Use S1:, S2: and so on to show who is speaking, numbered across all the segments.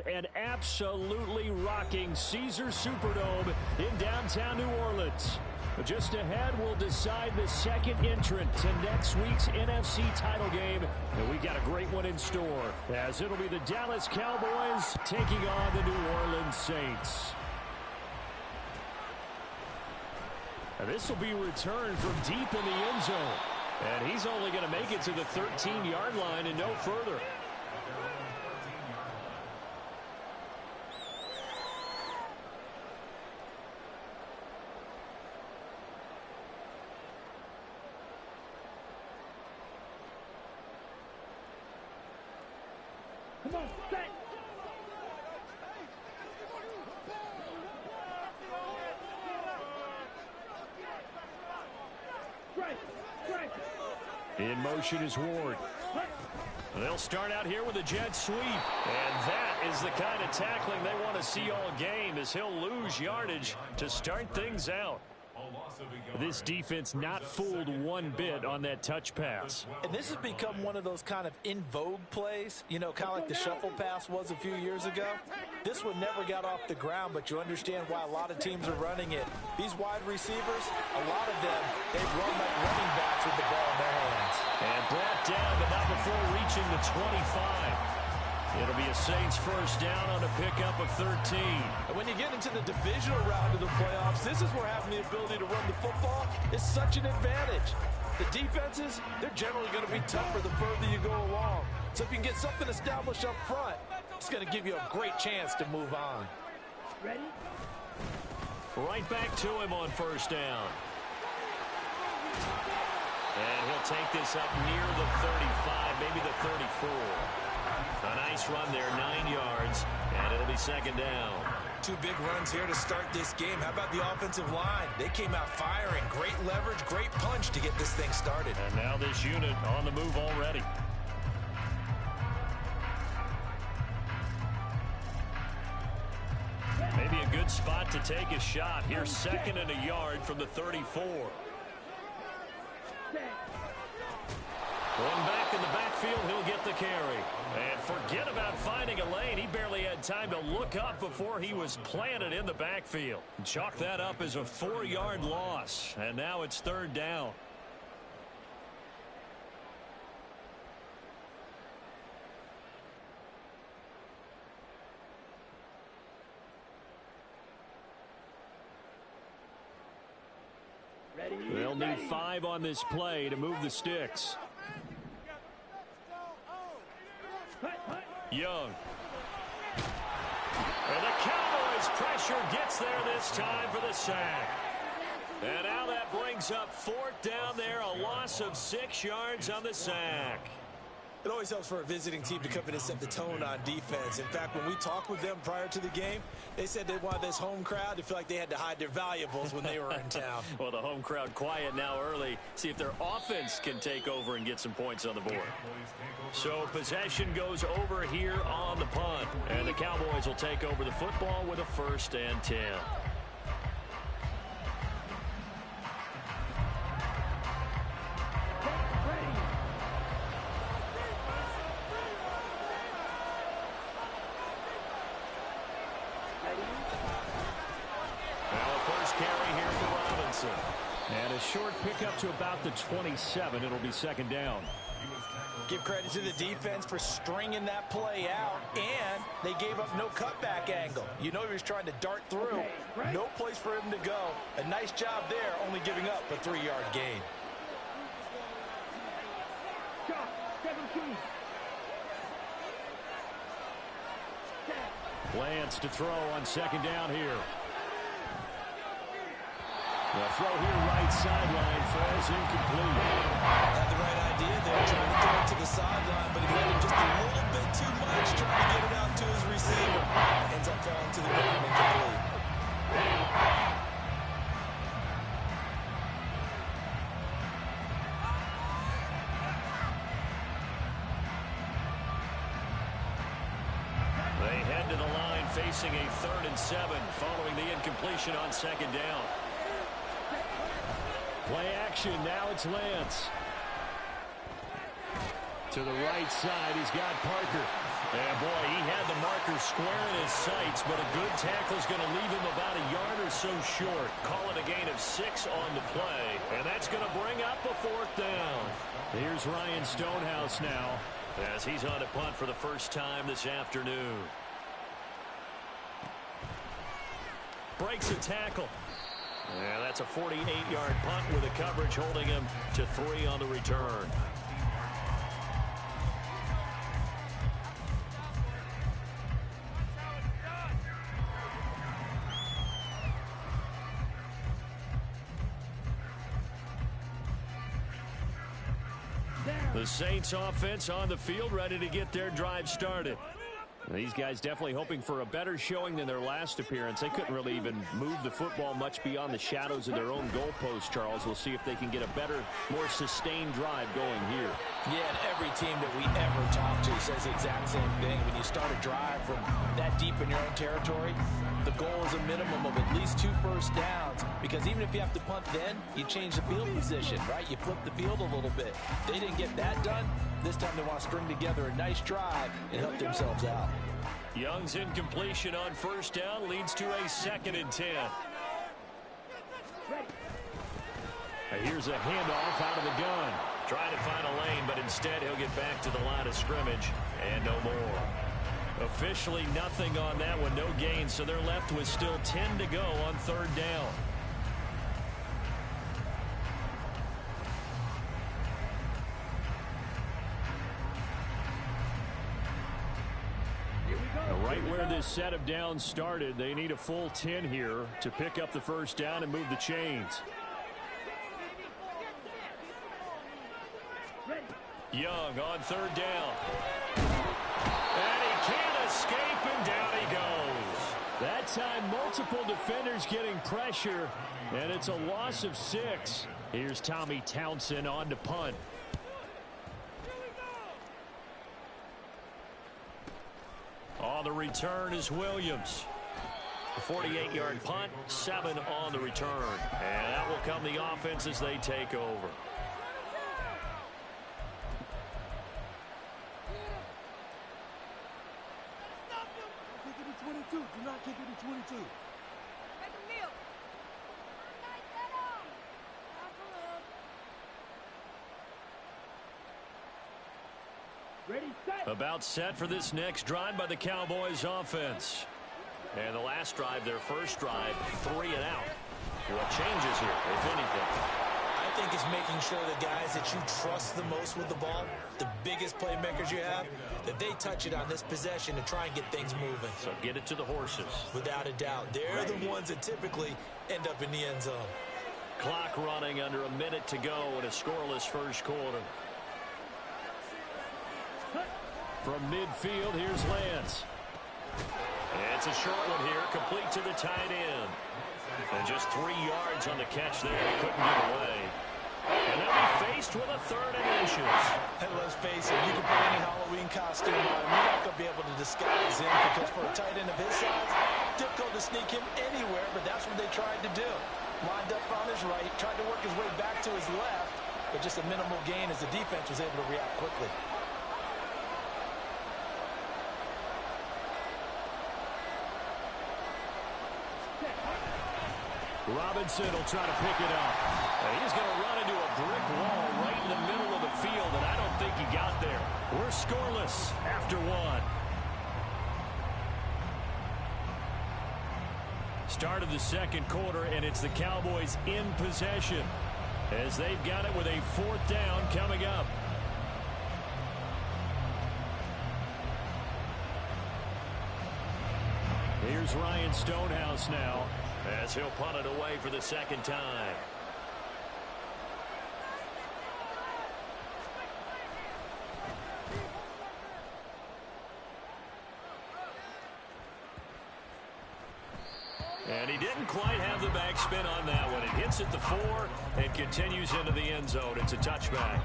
S1: and absolutely rocking Caesars Superdome in downtown New Orleans. But just ahead, we'll decide the second entrant to next week's NFC title game. And we got a great one in store, as it'll be the Dallas Cowboys taking on the New Orleans Saints. And this will be returned from deep in the end zone. And he's only going to make it to the 13-yard line and no further.
S2: Come on, set.
S1: In motion is Ward. They'll start out here with a jet sweep. And that is the kind of tackling they want to see all game, as he'll lose yardage to start things out. This defense not fooled one bit on that touch pass.
S3: And this has become one of those kind of in vogue plays, you know, kind of like the shuffle pass was a few years ago. This one never got off the ground, but you understand why a lot of teams are running it. These wide receivers, a lot of them, they run like running backs with the ball in their hands.
S1: And brought down, but not before reaching the 25. It'll be a Saints first down on a pickup of 13.
S3: And when you get into the divisional round of the playoffs, this is where having the ability to run the football is such an advantage. The defenses, they're generally going to be tougher the further you go along. So if you can get something established up front, it's going to give you a great chance to move on.
S2: Ready?
S1: Right back to him on first down. And he'll take this up near the 35, maybe the 34. A nice run there, 9 yards, and it'll be second down.
S3: Two big runs here to start this game. How about the offensive line? They came out firing. Great leverage, great punch to get this thing started.
S1: And now this unit on the move already. Maybe a good spot to take a shot. Here's second and a yard from the 34. One back in the backfield, he'll get the carry. And forget about finding a lane. He barely had time to look up before he was planted in the backfield. Chalk that up as a 4-yard loss. And now it's third down.
S2: Ready?
S1: They'll need 5 on this play to move the sticks. Young. And the Cowboys pressure gets there this time for the sack. And now that brings up fourth down there, a loss of 6 yards on the sack.
S3: It always helps for a visiting team to come in and set the tone on defense. In fact, when we talked with them prior to the game, they said they wanted this home crowd to feel like they had to hide their valuables when they were in town.
S1: Well, the home crowd quiet now early. See if their offense can take over and get some points on the board. So possession goes over here on the punt. And the Cowboys will take over the football with a 1st and 10. And a short pickup to about the 27. It'll be second down.
S3: Give credit to the defense for stringing that play out, and they gave up no cutback angle. You know he was trying to dart through. No place for him to go. A nice job there, only giving up a 3-yard gain.
S1: Lance to throw on second down here. The throw here, right sideline, falls incomplete.
S3: Had the right idea there, trying to throw it to the sideline, but he let him just a little bit too much, trying to get it out to his receiver. Ends up falling to the ground incomplete.
S1: They head to the line facing a 3rd and 7 following the incompletion on second down. Play action, now it's Lance. To the right side, he's got Parker. Yeah, boy, he had the marker square in his sights, but a good tackle is going to leave him about a yard or so short. Call it a gain of 6 on the play, and that's going to bring up a 4th down. Here's Ryan Stonehouse now, as he's on a punt for the first time this afternoon. Breaks a tackle. Yeah, that's a 48-yard punt with the coverage holding him to 3 on the return. The Saints offense on the field, ready to get their drive started. These guys definitely hoping for a better showing than their last appearance. They couldn't really even move the football much beyond the shadows of their own goalpost, Charles. We'll see if they can get a better, more sustained drive going here.
S3: Yeah, and every team that we ever talk to says the exact same thing. When you start a drive from that deep in your own territory, the goal is a minimum of at least 2 first downs, because even if you have to punt then, you change the field position, right? You flip the field a little bit. They didn't get that done. This time they want to string together a nice drive and help themselves out.
S1: Young's incompletion on first down leads to a 2nd and 10. Here's a handoff out of the gun. Trying to find a lane, but instead he'll get back to the line of scrimmage and no more. Officially nothing on that one, no gain, so they're left with still 10 to go on 3rd down. Right where this set of downs started, they need a full 10 here to pick up the first down and move the chains. Young on 3rd down. And he can't escape, and down he goes. That time, multiple defenders getting pressure, and it's a loss of 6. Here's Tommy Townsend on to punt. On the return is Williams. A 48-yard punt, 7 on the return. And that will come the offense as they take over.
S2: Do not kick it to 22.
S1: About set for this next drive by the Cowboys offense. And the last drive, their first drive, 3 and out. What changes here, if anything?
S3: I think it's making sure the guys that you trust the most with the ball, the biggest playmakers you have, that they touch it on this possession and try and get things moving.
S1: So get it to the horses.
S3: Without a doubt. They're the ones that typically end up in the end zone.
S1: Clock running under a minute to go in a scoreless first quarter. From midfield, here's Lance. It's a short one here, complete to the tight end. And just 3 yards on the catch there. He couldn't get away. And they'll be faced with a 3rd and inches.
S3: And let's face it, you can put any Halloween costume on him. You're not going to be able to disguise him, because for a tight end of his size, difficult to sneak him anywhere, but that's what they tried to do. Lined up on his right, tried to work his way back to his left, but just a minimal gain as the defense was able to react quickly.
S1: Robinson will try to pick it up. And he's going to run into a brick wall right in the middle of the field, and I don't think he got there. We're scoreless after 1. Start of the second quarter, and it's the Cowboys in possession as they've got it with a 4th down coming up. Here's Ryan Stonehouse now, as he'll punt it away for the 2nd time. And he didn't quite have the backspin on that one. It hits at the 4 and continues into the end zone. It's a touchback.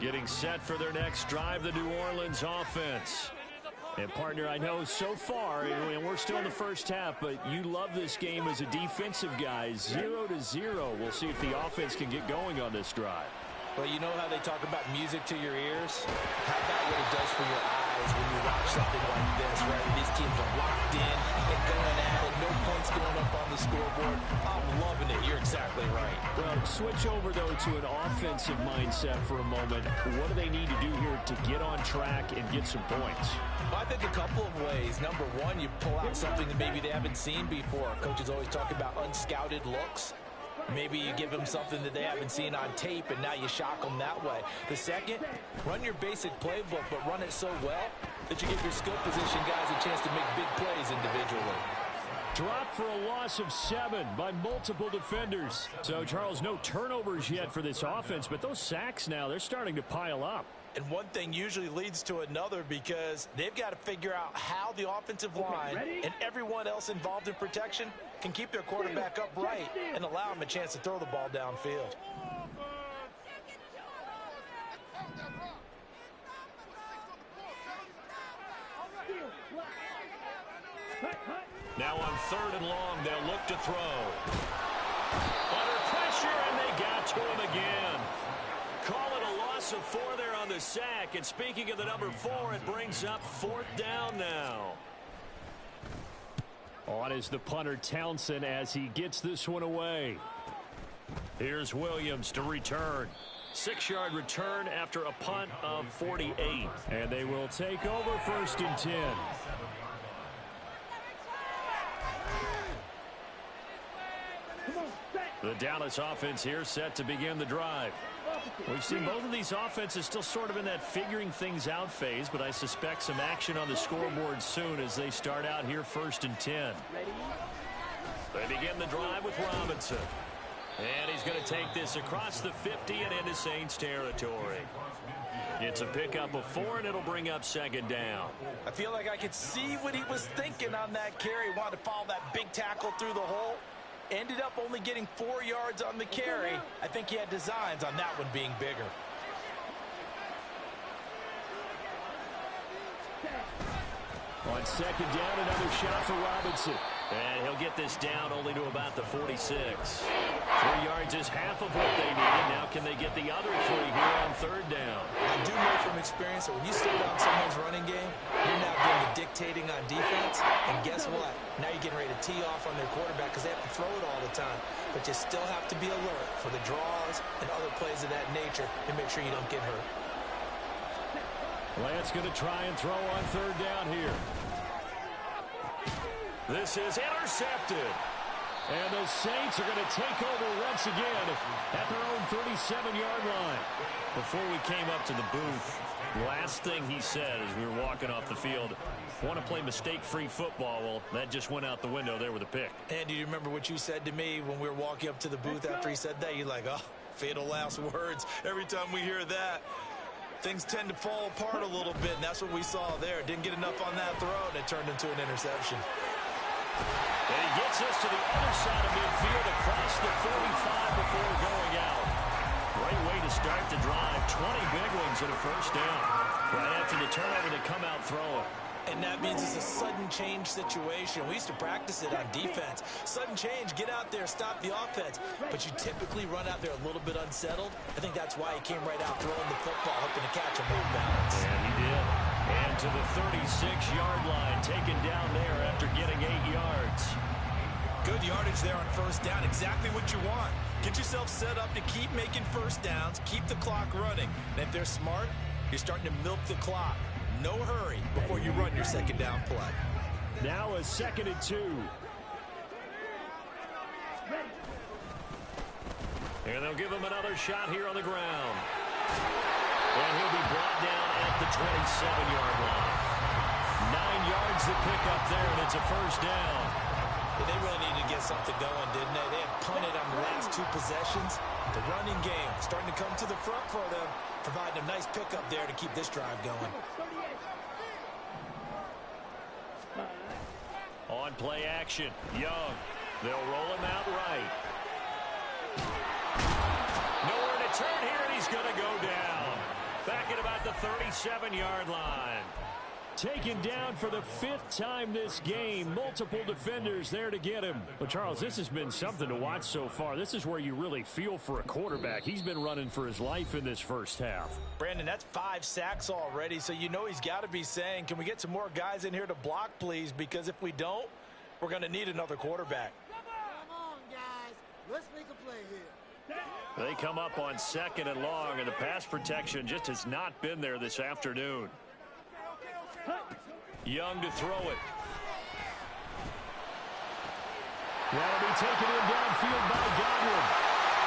S1: Getting set for their next drive, the New Orleans offense. And, partner, I know so far, and we're still in the first half, but you love this game as a defensive guy. 0-0. We'll see if the offense can get going on this drive.
S3: Well, you know how they talk about music to your ears? How about what it does for your eyes when you watch something like this, right? These teams are locked in and going at it. No points going up on the scoreboard. I'm loving it. You're exactly right.
S1: Well, switch over, though, to an offensive mindset for a moment. What do they need to do here to get on track and get some points?
S3: Well, I think a couple of ways. Number one, you pull out something that maybe they haven't seen before. Coaches always talk about unscouted looks. Maybe you give them something that they haven't seen on tape, and now you shock them that way. The second, run your basic playbook, but run it so well that you give your skill position guys a chance to make big plays individually.
S1: Drop for a loss of 7 by multiple defenders. So, Charles, no turnovers yet for this offense, but those sacks now, they're starting to pile up.
S3: And one thing usually leads to another because they've got to figure out how the offensive line and everyone else involved in protection can keep their quarterback upright and allow him a chance to throw the ball downfield.
S1: Now on 3rd and long, they'll look to throw. Under pressure, and they got to him again. Call it a loss of 4 there on the sack. And speaking of the number 4, it brings up 4th down now. On is the punter Townsend as he gets this one away. Here's Williams to return. 6-yard return after a punt of 48. And they will take over 1st and 10. The Dallas offense here set to begin the drive. We've seen both of these offenses still sort of in that figuring things out phase, but I suspect some action on the scoreboard soon as they start out here 1st and 10. They begin the drive with Robinson. And he's going to take this across the 50 and into Saints territory. It's a pickup of 4, and it'll bring up 2nd down.
S3: I feel like I could see what he was thinking on that carry. Wanted to follow that big tackle through the hole. Ended up only getting 4 yards on the carry. I think he had designs on that one being bigger.
S1: On 2nd down, another shot for Robinson. And he'll get this down only to about the 46. 3 yards is half of what they needed. Now can they get the other 3 here on 3rd down?
S3: I do know from experience that when you slow down someone's running game, you're now doing the dictating on defense. And guess what? Now you're getting ready to tee off on their quarterback because they have to throw it all the time. But you still have to be alert for the draws and other plays of that nature and make sure you don't get hurt.
S1: Lance going to try and throw on 3rd down here. This is intercepted. And the Saints are going to take over once again at their own 37-yard line. Before we came up to the booth, last thing he said as we were walking off the field, want to play mistake-free football. Well, that just went out the window there with a pick.
S3: And do you remember what you said to me when we were walking up to the booth after he said that? You're like, oh, fatal last words. Every time we hear that, things tend to fall apart a little bit, and that's what we saw there. Didn't get enough on that throw, and it turned into an interception.
S1: And he gets us to the other side of midfield across the 45 before going out. Great way to start the drive. 20 big ones and a 1st down. Right after the turnover, they come out throwing.
S3: And that means it's a sudden change situation. We used to practice it on defense. Sudden change, get out there, stop the offense. But you typically run out there a little bit unsettled. I think that's why he came right out throwing the football, hoping to catch him off balance.
S1: And he did. And to the 36-yard line, taken down there after getting 8 yards.
S3: Good yardage there on 1st down. Exactly what you want. Get yourself set up to keep making 1st downs, keep the clock running. And if they're smart, you're starting to milk the clock. No hurry before you run your 2nd down play.
S1: Now a 2nd and 2. And they'll give him another shot here on the ground. And he'll be brought down at the 27-yard line. 9 yards to pick up there, and it's a 1st down.
S3: They really needed to get something going, didn't they? They had punted on the last 2 possessions. The running game starting to come to the front for them, providing a nice pickup there to keep this drive going.
S1: On play action, Young. They'll roll him out right. Nowhere to turn here, and he's going to go down. Back at about the 37-yard line. Taken down for the 5th time this game. Multiple defenders there to get him. But, Charles, this has been something to watch so far. This is where you really feel for a quarterback. He's been running for his life in this first half.
S3: Brandon, that's 5 sacks already, so you know he's got to be saying, can we get some more guys in here to block, please? Because if we don't, we're going to need another quarterback.
S2: Come on, guys. Let's make a play here.
S1: They come up on 2nd and long, and the pass protection just has not been there this afternoon. Young to throw it. That'll be taken in downfield by Godwin.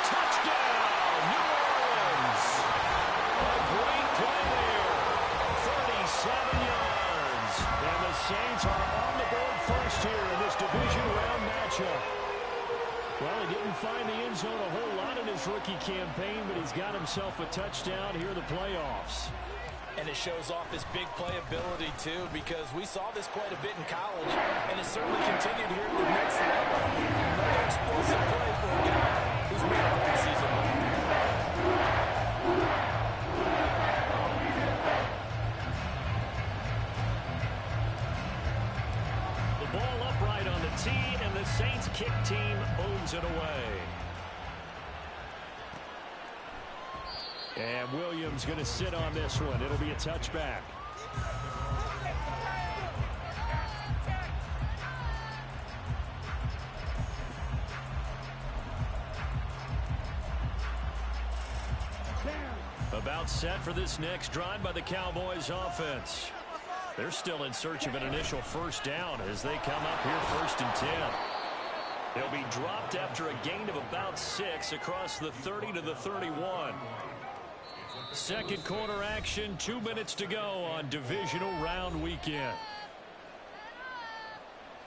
S1: Touchdown, New Orleans. A great play there. 37 yards. And the Saints are on the board first here in this division round matchup. Well, he didn't find the end zone a whole lot in his rookie campaign, but he's got himself a touchdown here in the playoffs.
S3: And it shows off his big playability, too, because we saw this quite a bit in college, and it's certainly continued here at the next level. Another explosive play for a guy who's made a great season.
S1: The ball upright on the tee, and the Saints kick team owns it away. And Williams going to sit on this one. It'll be a touchback. About set for this next drive by the Cowboys offense. They're still in search of an initial first down as they come up here 1st and 10. They'll be dropped after a gain of about 6 across the 30 to the 31. Second quarter action, 2 minutes to go on divisional round weekend.